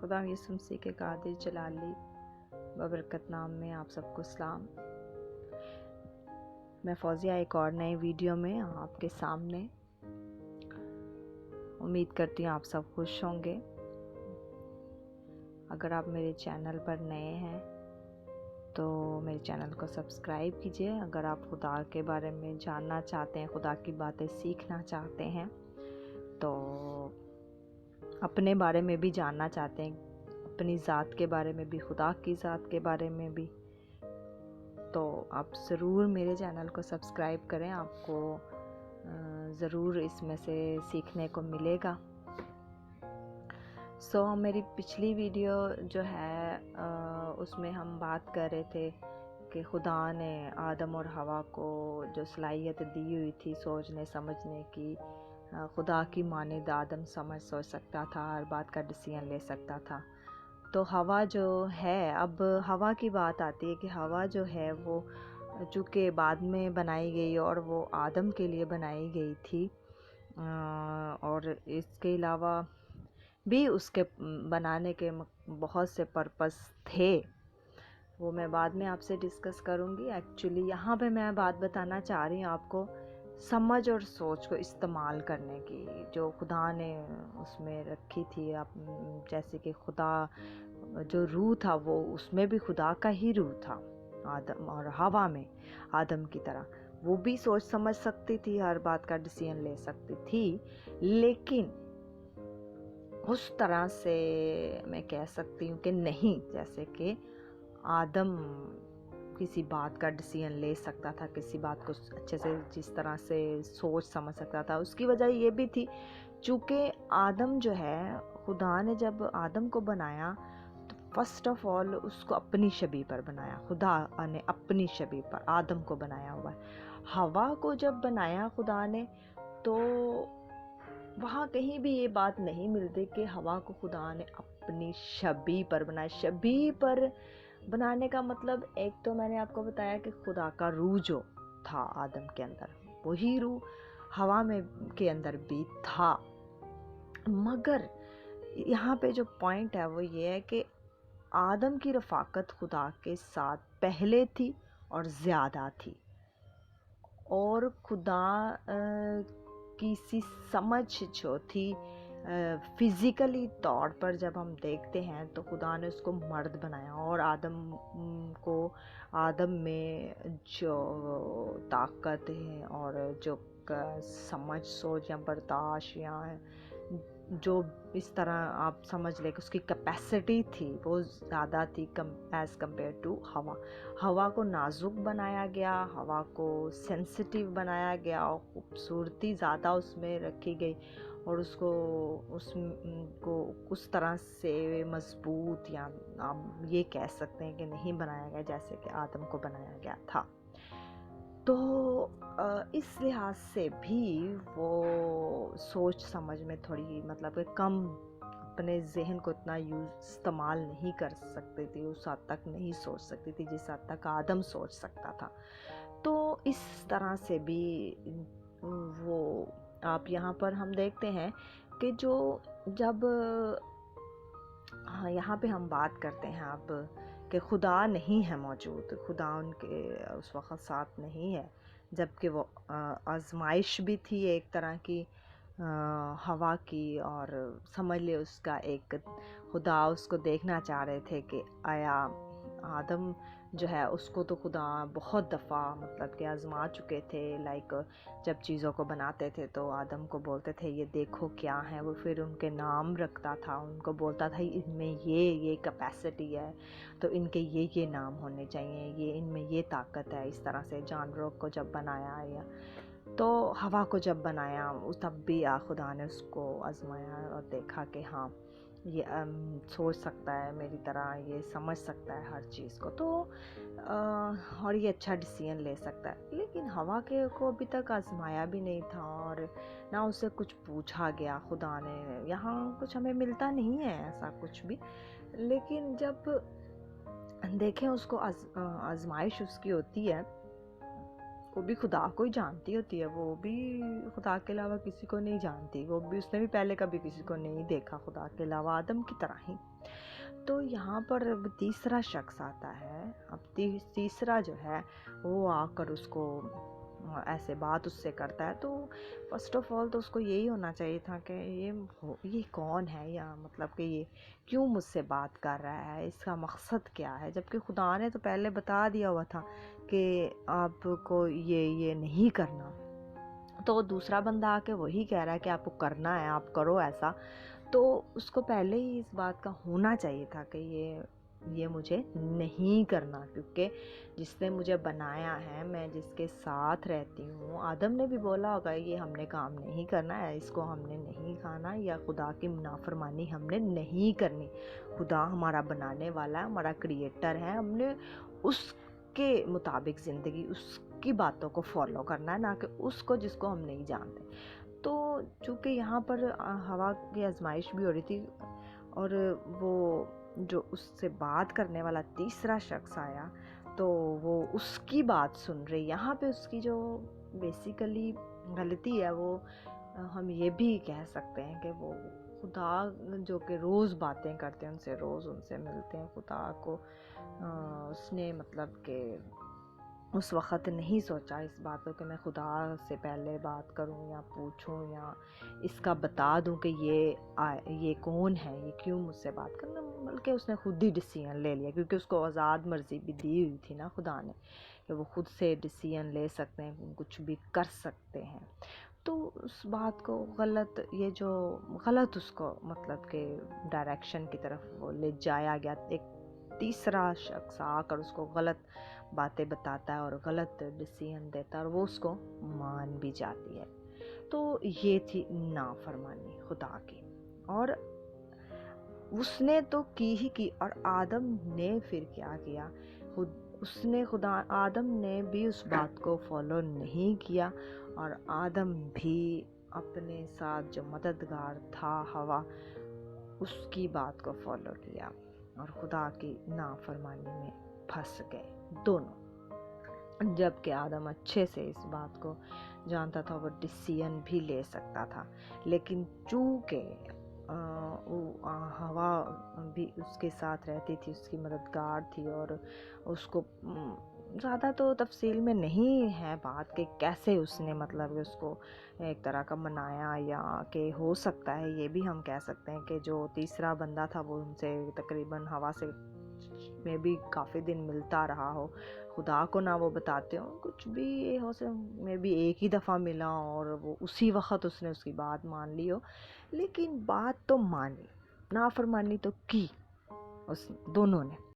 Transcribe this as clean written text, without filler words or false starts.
خدا یسوع مسیح کے قادر جلالی ببرکت نام میں آپ سب کو سلام۔ میں فوزیہ ایک اور نئے ویڈیو میں آپ کے سامنے، امید کرتی ہوں آپ سب خوش ہوں گے۔ اگر آپ میرے چینل پر نئے ہیں تو میرے چینل کو سبسکرائب کیجئے۔ اگر آپ خدا کے بارے میں جاننا چاہتے ہیں، خدا کی باتیں سیکھنا چاہتے ہیں، تو اپنے بارے میں بھی جاننا چاہتے ہیں، اپنی ذات کے بارے میں بھی، خدا کی ذات کے بارے میں بھی، تو آپ ضرور میرے چینل کو سبسکرائب کریں۔ آپ کو ضرور اس میں سے سیکھنے کو ملے گا۔ میری پچھلی ویڈیو جو ہے اس میں ہم بات کر رہے تھے کہ خدا نے آدم اور حوا کو جو صلاحیت دی ہوئی تھی سوچنے سمجھنے کی، خدا کی مانند آدم سوچ سکتا تھا، ہر بات کا ڈیسیژن لے سکتا تھا۔ تو حوا جو ہے، اب حوا کی بات آتی ہے کہ حوا جو ہے وہ چونکہ بعد میں بنائی گئی اور وہ آدم کے لیے بنائی گئی تھی، اور اس کے علاوہ بھی اس کے بنانے کے بہت سے پرپس تھے، وہ میں بعد میں آپ سے ڈسکس کروں گی۔ ایکچولی یہاں پہ میں بات بتانا چاہ رہی ہوں آپ کو سمجھ اور سوچ کو استعمال کرنے کی، جو خدا نے اس میں رکھی تھی۔ جیسے کہ خدا جو روح تھا وہ اس میں بھی خدا کا ہی روح تھا، آدم اور حوا میں آدم کی طرح وہ بھی سوچ سمجھ سکتی تھی، ہر بات کا ڈیسیژن لے سکتی تھی، لیکن اس طرح سے میں کہہ سکتی ہوں کہ نہیں جیسے کہ آدم کسی بات کا ڈیسیژن لے سکتا تھا، کسی بات کو اچھے سے جس طرح سے سوچ سمجھ سکتا تھا۔ اس کی وجہ یہ بھی تھی چونکہ آدم جو ہے، خدا نے جب آدم کو بنایا تو فرسٹ آف آل اس کو اپنی شبیہ پر بنایا۔ خدا نے اپنی شبیہ پر آدم کو بنایا ہوا ہے۔ حوا کو جب بنایا خدا نے تو وہاں کہیں بھی یہ بات نہیں ملتی کہ حوا کو خدا نے اپنی شبیہ پر بنایا۔ شبیہ پر بنانے کا مطلب، ایک تو میں نے آپ کو بتایا کہ خدا کا روح جو تھا آدم کے اندر، وہی روح حوا میں کے اندر بھی تھا، مگر یہاں پہ جو پوائنٹ ہے وہ یہ ہے کہ آدم کی رفاقت خدا کے ساتھ پہلے تھی اور زیادہ تھی، اور خدا کی سی سمجھ جو تھی فزیکلی طور پر جب ہم دیکھتے ہیں تو خدا نے اس کو مرد بنایا، اور آدم میں جو طاقت ہے اور جو سمجھ سوچ یا برداشت یا جو اس طرح آپ سمجھ لیں کہ اس کی کیپیسٹی تھی وہ زیادہ تھی ایز کمپیئر ٹو حوا۔ حوا کو نازک بنایا گیا، حوا کو سینسٹیو بنایا گیا، اور خوبصورتی زیادہ اس میں رکھی گئی، اور اس کو اس طرح سے مضبوط یا آپ یہ کہہ سکتے ہیں کہ نہیں بنایا گیا جیسے کہ آدم کو بنایا گیا تھا۔ تو اس لحاظ سے بھی وہ سوچ سمجھ میں تھوڑی مطلب کہ کم، اپنے ذہن کو اتنا استعمال نہیں کر سکتی تھی، اس حد تک نہیں سوچ سکتی تھی جس حد تک آدم سوچ سکتا تھا۔ تو اس طرح سے بھی وہ آپ یہاں پر ہم دیکھتے ہیں کہ جب یہاں پہ ہم بات کرتے ہیں اب کہ خدا نہیں ہے موجود، خدا ان کے اس وقت ساتھ نہیں ہے، جبکہ وہ آزمائش بھی تھی ایک طرح کی حوا کی، اور سمجھ لے اس کا ایک خدا اس کو دیکھنا چاہ رہے تھے کہ آیا آدم جو ہے اس کو تو خدا بہت دفعہ مطلب کہ آزما چکے تھے، لائک جب چیزوں کو بناتے تھے تو آدم کو بولتے تھے یہ دیکھو کیا ہے، وہ پھر ان کے نام رکھتا تھا، ان کو بولتا تھا ان میں یہ کیپیسٹی ہے تو ان کے یہ نام ہونے چاہیے، یہ ان میں یہ طاقت ہے۔ اس طرح سے جانوروں کو جب بنایا یا تو حوا کو جب بنایا تب بھی خدا نے اس کو آزمایا اور دیکھا کہ ہاں یہ سوچ سکتا ہے میری طرح، یہ سمجھ سکتا ہے ہر چیز کو، تو اور یہ اچھا ڈیسیژن لے سکتا ہے۔ لیکن حوا کو ابھی تک آزمایا بھی نہیں تھا، اور نہ اسے کچھ پوچھا گیا خدا نے، یہاں کچھ ہمیں ملتا نہیں ہے ایسا کچھ بھی۔ لیکن جب دیکھیں اس کو آزمائش اس کی ہوتی ہے وہ بھی خدا کو ہی جانتی ہوتی ہے، وہ بھی خدا کے علاوہ کسی کو نہیں جانتی، وہ بھی، اس نے بھی پہلے کبھی کسی کو نہیں دیکھا خدا کے علاوہ، آدم کی طرح ہی۔ تو یہاں پر اب تیسرا شخص آتا ہے، اب تیسرا جو ہے وہ آ کر اس کو ایسے بات اس سے کرتا ہے۔ تو فرسٹ آف آل تو اس کو یہی ہونا چاہیے تھا کہ یہ کون ہے، یا مطلب کہ یہ کیوں مجھ سے بات کر رہا ہے، اس کا مقصد کیا ہے، جبکہ خدا نے تو پہلے بتا دیا ہوا تھا کہ آپ کو یہ نہیں کرنا۔ تو دوسرا بندہ آ کے وہی کہہ رہا ہے کہ آپ کو کرنا ہے، آپ کرو ایسا، تو اس کو پہلے ہی اس بات کا ہونا چاہیے تھا کہ یہ مجھے نہیں کرنا، کیونکہ جس نے مجھے بنایا ہے، میں جس کے ساتھ رہتی ہوں، آدم نے بھی بولا ہوگا یہ ہم نے کام نہیں کرنا ہے، اس کو ہم نے نہیں کھانا، یا خدا کی نافرمانی ہم نے نہیں کرنی۔ خدا ہمارا بنانے والا ہے، ہمارا کریٹر ہے، ہم نے اس کے مطابق زندگی، اس کی باتوں کو فالو کرنا ہے، نہ کہ اس کو جس کو ہم نہیں جانتے۔ تو چونکہ یہاں پر ہوا کی آزمائش بھی ہو رہی تھی، اور وہ جو اس سے بات کرنے والا تیسرا شخص آیا تو وہ اس کی بات سن رہی۔ یہاں پہ اس کی جو بیسیکلی غلطی ہے، وہ ہم یہ بھی کہہ سکتے ہیں کہ وہ خدا جو کہ روز باتیں کرتے ہیں، روز ان سے ملتے ہیں، خدا کو اس نے مطلب کہ اس وقت نہیں سوچا اس بات کو کہ میں خدا سے پہلے بات کروں یا پوچھوں یا اس کا بتا دوں کہ یہ کون ہے، یہ کیوں مجھ سے بات کرنا، بلکہ اس نے خود ہی ڈیسیژن لے لیا، کیونکہ اس کو آزاد مرضی بھی دی ہوئی تھی نا خدا نے، کہ وہ خود سے ڈیسیژن لے سکتے ہیں، کچھ بھی کر سکتے ہیں۔ تو اس بات کو غلط اس کو مطلب کہ ڈائریکشن کی طرف وہ لے جایا گیا، ایک تیسرا شخص آ کر اس کو غلط باتیں بتاتا ہے اور غلط ڈیسیژن دیتا ہے، اور وہ اس کو مان بھی جاتی ہے۔ تو یہ تھی نافرمانی خدا کی، اور اس نے تو کی ہی کی، اور آدم نے پھر کیا کیا، آدم نے بھی اس بات کو فالو نہیں کیا، اور آدم بھی اپنے ساتھ جو مددگار تھا ہوا، اس کی بات کو فالو کیا، اور خدا کی نافرمانی میں پھنس گئے دونوں۔ جبکہ آدم اچھے سے اس بات کو جانتا تھا، وہ ڈیسیژن بھی لے سکتا تھا، لیکن چونکہ ہوا بھی اس کے ساتھ رہتی تھی، اس کی مددگار تھی، اور اس کو زیادہ تو تفصیل میں نہیں ہے بات کہ کیسے اس نے مطلب اس کو ایک طرح کا منایا، یا کہ ہو سکتا ہے یہ بھی ہم کہہ سکتے ہیں کہ جو تیسرا بندہ تھا وہ ان سے تقریباً ہوا سے میں بھی کافی دن ملتا رہا ہو، خدا کو نہ وہ بتاتے ہوں، کچھ بھی ہو سے میں بھی ایک ہی دفعہ ملا اور وہ اسی وقت اس نے اس کی بات مان لی ہو، لیکن بات تو مانی، نافرمانی تو کی اس دونوں نے۔